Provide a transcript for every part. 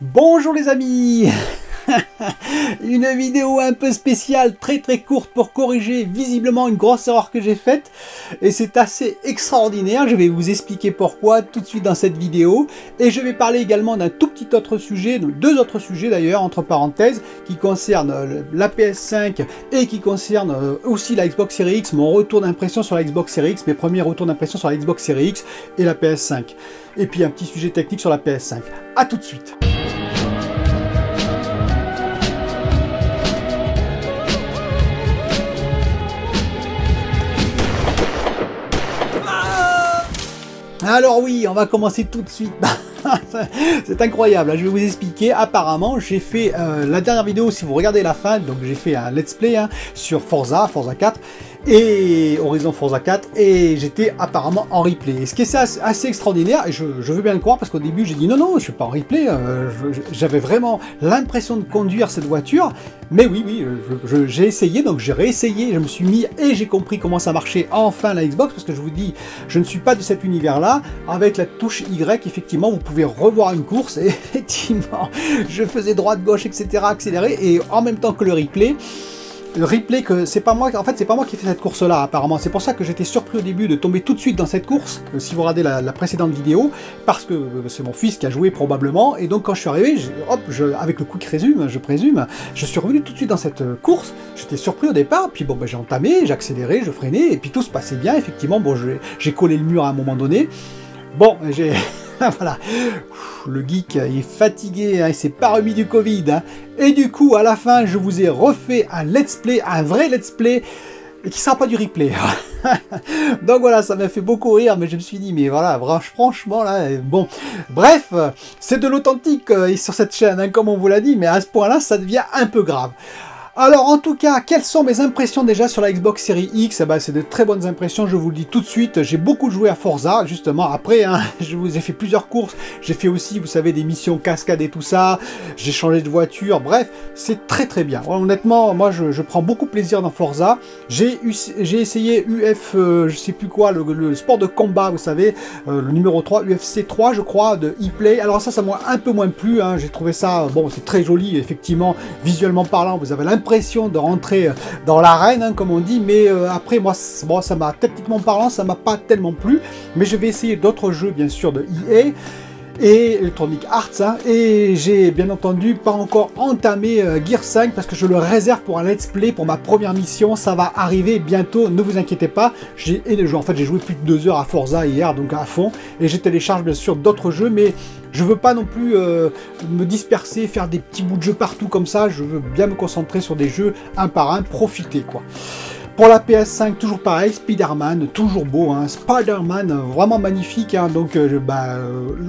Bonjour les amis. Une vidéo un peu spéciale, très courte pour corriger visiblement une grosse erreur que j'ai faite. Et c'est assez extraordinaire, je vais vous expliquer pourquoi tout de suite dans cette vidéo. Et je vais parler également d'un tout petit autre sujet, deux autres sujets d'ailleurs, entre parenthèses, qui concernent la PS5 et qui concernent aussi la Xbox Series X, mon retour d'impression sur la Xbox Series X, mes premiers retours d'impression sur la Xbox Series X et la PS5. Et puis un petit sujet technique sur la PS5. A tout de suite. Alors oui, on va commencer tout de suite. C'est incroyable, je vais vous expliquer. Apparemment, j'ai fait la dernière vidéo, si vous regardez la fin, donc j'ai fait un let's play sur Forza 4 et Horizon Forza 4 et j'étais apparemment en replay. Et ce qui est assez extraordinaire, et je veux bien le croire parce qu'au début j'ai dit non, je suis pas en replay, j'avais vraiment l'impression de conduire cette voiture, mais oui, j'ai essayé, donc j'ai réessayé, je me suis mis et j'ai compris comment ça marchait enfin la Xbox, parce que je vous dis, je ne suis pas de cet univers-là. Avec la touche Y, effectivement, vous pouvez revoir une course et effectivement, je faisais droite, gauche, etc., accéléré, et en même temps que le replay que c'est pas moi, en fait c'est pas moi qui fais cette course là apparemment, c'est pour ça que j'étais surpris au début de tomber tout de suite dans cette course, si vous regardez la précédente vidéo, parce que c'est mon fils qui a joué probablement, et donc quand je suis arrivé, avec le quick resume, je présume, je suis revenu tout de suite dans cette course, j'étais surpris au départ, puis bon j'ai entamé, j'ai accéléré, je freinais, et puis tout se passait bien, effectivement, bon j'ai collé le mur à un moment donné, bon j'ai... Voilà, le geek est fatigué, il s'est pas remis du Covid. Et du coup, à la fin, je vous ai refait un let's play, un vrai let's play, et qui sera pas du replay. Donc voilà, ça m'a fait beaucoup rire, mais je me suis dit, mais voilà, franchement, là, bon. Bref, c'est de l'authentique sur cette chaîne, comme on vous l'a dit, mais à ce point-là, ça devient un peu grave. Alors en tout cas, quelles sont mes impressions déjà sur la Xbox Series X? C'est de très bonnes impressions, je vous le dis tout de suite. J'ai beaucoup joué à Forza, justement, après, j'ai fait plusieurs courses, j'ai fait aussi, vous savez, des missions cascades et tout ça, j'ai changé de voiture, bref, c'est très bien. Honnêtement, moi je prends beaucoup plaisir dans Forza. J'ai essayé je sais plus quoi, le sport de combat, vous savez, le numéro 3, UFC 3 je crois, de ePlay. Alors ça m'a un peu moins plu, j'ai trouvé ça, bon, c'est très joli, effectivement, visuellement parlant, vous avez l'impression de rentrer dans l'arène, comme on dit, mais après moi bon, ça m'a, techniquement parlant, ça m'a pas tellement plu, mais je vais essayer d'autres jeux bien sûr de EA et Electronic Arts, et j'ai bien entendu pas encore entamé Gear 5 parce que je le réserve pour un let's play, pour ma première mission. Ça va arriver bientôt, ne vous inquiétez pas. En fait j'ai joué plus de 2 heures à Forza hier, donc à fond, et j'ai télécharge bien sûr d'autres jeux, mais je veux pas non plus me disperser, faire des petits bouts de jeu partout comme ça. Je veux bien me concentrer sur des jeux un par un, profiter quoi. Pour la PS5, toujours pareil, Spider-Man, toujours beau, Spider-Man, vraiment magnifique, donc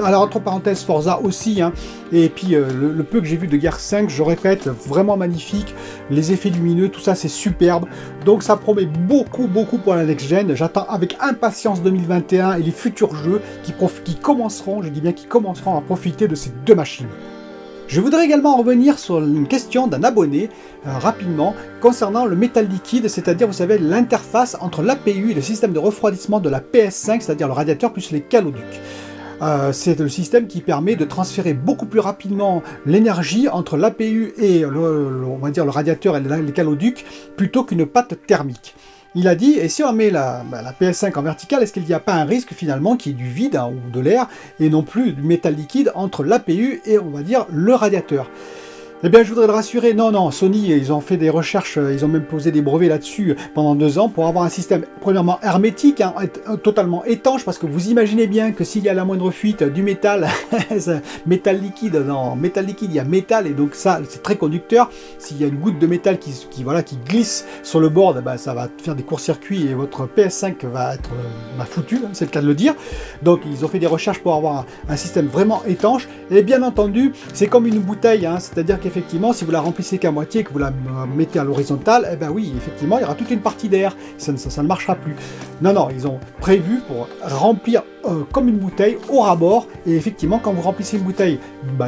alors entre parenthèses Forza aussi, et puis le peu que j'ai vu de Gear 5, je répète, vraiment magnifique, les effets lumineux, tout ça c'est superbe, donc ça promet beaucoup pour la next-gen. J'attends avec impatience 2021 et les futurs jeux qui commenceront, je dis bien qui commenceront à profiter de ces deux machines. Je voudrais également revenir sur une question d'un abonné, rapidement, concernant le métal liquide, c'est-à-dire, vous savez, l'interface entre l'APU et le système de refroidissement de la PS5, c'est-à-dire le radiateur plus les caloducs. C'est le système qui permet de transférer beaucoup plus rapidement l'énergie entre l'APU et on va dire le radiateur et les caloducs, plutôt qu'une pâte thermique. Il a dit, et si on met la PS5 en verticale, est-ce qu'il n'y a pas un risque finalement qu'il y ait du vide ou de l'air, et non plus du métal liquide entre l'APU et, on va dire, le radiateur? Eh bien, je voudrais le rassurer, non, Sony, ils ont fait des recherches, ils ont même posé des brevets là-dessus pendant 2 ans pour avoir un système, premièrement, hermétique, totalement étanche, parce que vous imaginez bien que s'il y a la moindre fuite du métal, métal liquide, il y a métal, et donc ça, c'est très conducteur. S'il y a une goutte de métal qui glisse sur le board, ça va faire des courts-circuits et votre PS5 va être foutu, c'est le cas de le dire. Donc, ils ont fait des recherches pour avoir un système vraiment étanche, et bien entendu, c'est comme une bouteille, c'est-à-dire que qu'effectivement, si vous la remplissez qu'à moitié, que vous la mettez à l'horizontale, eh ben oui, effectivement, il y aura toute une partie d'air. Ça ne marchera plus. Non, non, ils ont prévu pour remplir comme une bouteille au ras-bord. Et effectivement, quand vous remplissez une bouteille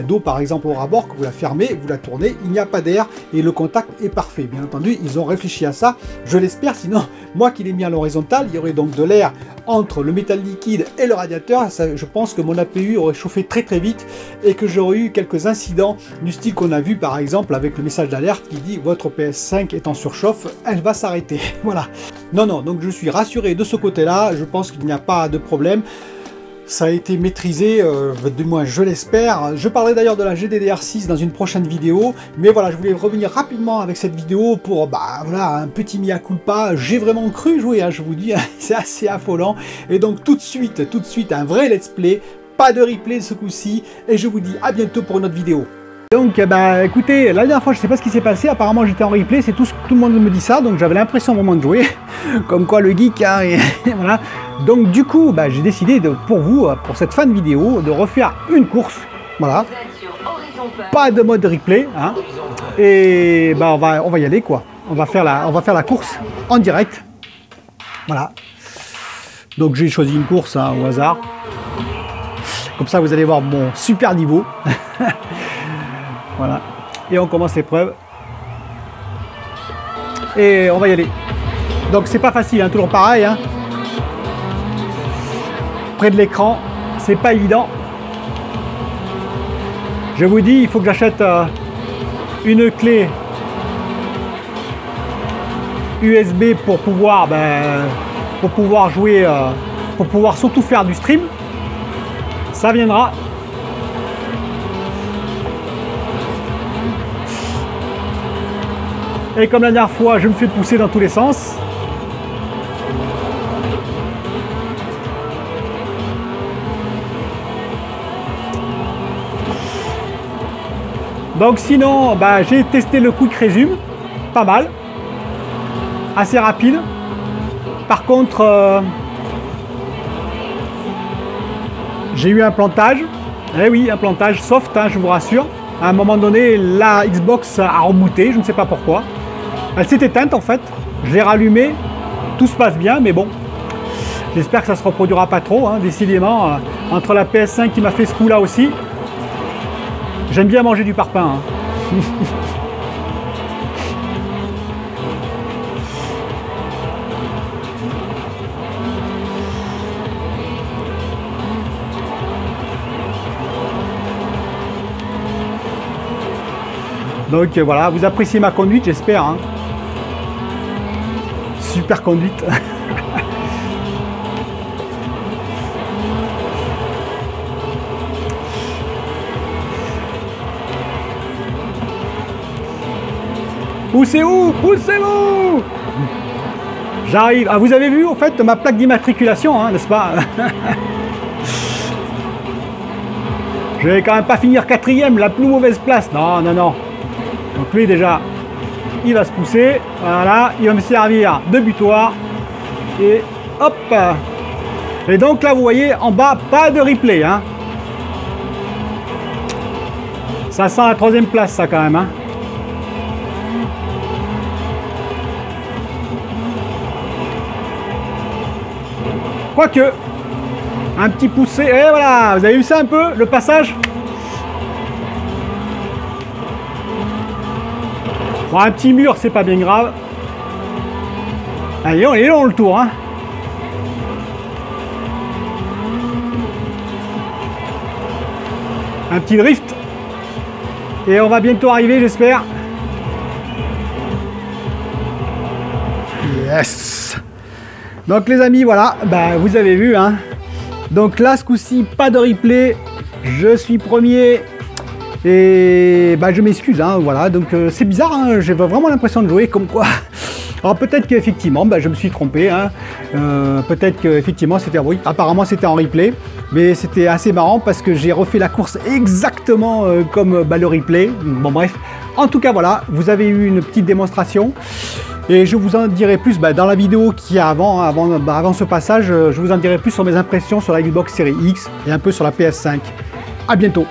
d'eau, par exemple, au ras-bord, que vous la fermez, vous la tournez, il n'y a pas d'air et le contact est parfait. Bien entendu, ils ont réfléchi à ça. Je l'espère, sinon, moi qui l'ai mis à l'horizontale, il y aurait donc de l'air entre le métal liquide et le radiateur. Ça, je pense que mon APU aurait chauffé très très vite et que j'aurais eu quelques incidents du style qu'on a vu par exemple avec le message d'alerte qui dit votre PS5 est en surchauffe, elle va s'arrêter. Voilà. Non, non, donc je suis rassuré de ce côté-là, je pense qu'il n'y a pas de problème. Ça a été maîtrisé, du moins je l'espère. Je parlerai d'ailleurs de la GDDR6 dans une prochaine vidéo, mais voilà, je voulais revenir rapidement avec cette vidéo pour, voilà, un petit mea culpa. J'ai vraiment cru jouer, hein, je vous dis, c'est assez affolant. Et donc tout de suite, un vrai let's play, pas de replay de ce coup-ci, et je vous dis à bientôt pour une autre vidéo. Donc, écoutez, la dernière fois, je sais pas ce qui s'est passé, apparemment j'étais en replay, c'est tout le monde me dit ça, donc j'avais l'impression au moment de jouer, comme quoi le geek, hein, et voilà. Donc du coup, j'ai décidé pour vous, pour cette fin de vidéo, de refaire une course, voilà. Pas de mode replay, hein. Et on va y aller quoi. On va faire la course en direct, voilà. Donc j'ai choisi une course hein, au hasard. Comme ça, vous allez voir mon super niveau. Voilà. Et on commence l'épreuve. Et on va y aller. Donc c'est pas facile, hein, toujours pareil. Hein. Près de l'écran, c'est pas évident. Je vous dis, il faut que j'achète une clé USB pour pouvoir jouer, pour pouvoir surtout faire du stream. Ça viendra. Et comme la dernière fois, je me fais pousser dans tous les sens. Donc sinon, j'ai testé le Quick Resume, pas mal, assez rapide. Par contre, j'ai eu un plantage. Eh oui, un plantage soft, hein, je vous rassure. À un moment donné, la Xbox a rebooté, je ne sais pas pourquoi. Elle s'est éteinte en fait, je l'ai rallumée, tout se passe bien, mais bon, j'espère que ça ne se reproduira pas trop, hein, décidément, entre la PS5 qui m'a fait ce coup là aussi, j'aime bien manger du parpaing. Hein. Donc voilà, vous appréciez ma conduite, j'espère. Hein. Super conduite. Poussez-vous, poussez-vous. J'arrive. Ah, vous avez vu, en fait, ma plaque d'immatriculation, hein, n'est-ce pas? Je vais quand même pas finir 4e, la plus mauvaise place. Non, non, non. Donc lui, déjà, il va se pousser. Voilà, il va me servir de butoir. Et hop. Et donc là, vous voyez, en bas, pas de replay. Hein. Ça sent la 3e place, ça, quand même. Hein. Quoique, un petit poussé, et voilà, vous avez vu ça un peu, le passage? Bon, un petit mur, c'est pas bien grave. Allez, on est long le tour, hein. Un petit drift. Et on va bientôt arriver, j'espère. Yes! Donc les amis, voilà, vous avez vu, hein. Donc là, ce coup-ci, pas de replay. Je suis premier. Et je m'excuse, hein, voilà. Donc c'est bizarre, hein, j'ai vraiment l'impression de jouer comme quoi. Alors peut-être qu'effectivement, je me suis trompé. Hein. Peut-être qu'effectivement, c'était oui, apparemment c'était en replay. Mais c'était assez marrant parce que j'ai refait la course exactement comme le replay. Bon bref. En tout cas, voilà, vous avez eu une petite démonstration. Et je vous en dirai plus dans la vidéo qui est avant ce passage. Je vous en dirai plus sur mes impressions sur la Xbox Series X et un peu sur la PS5. À bientôt.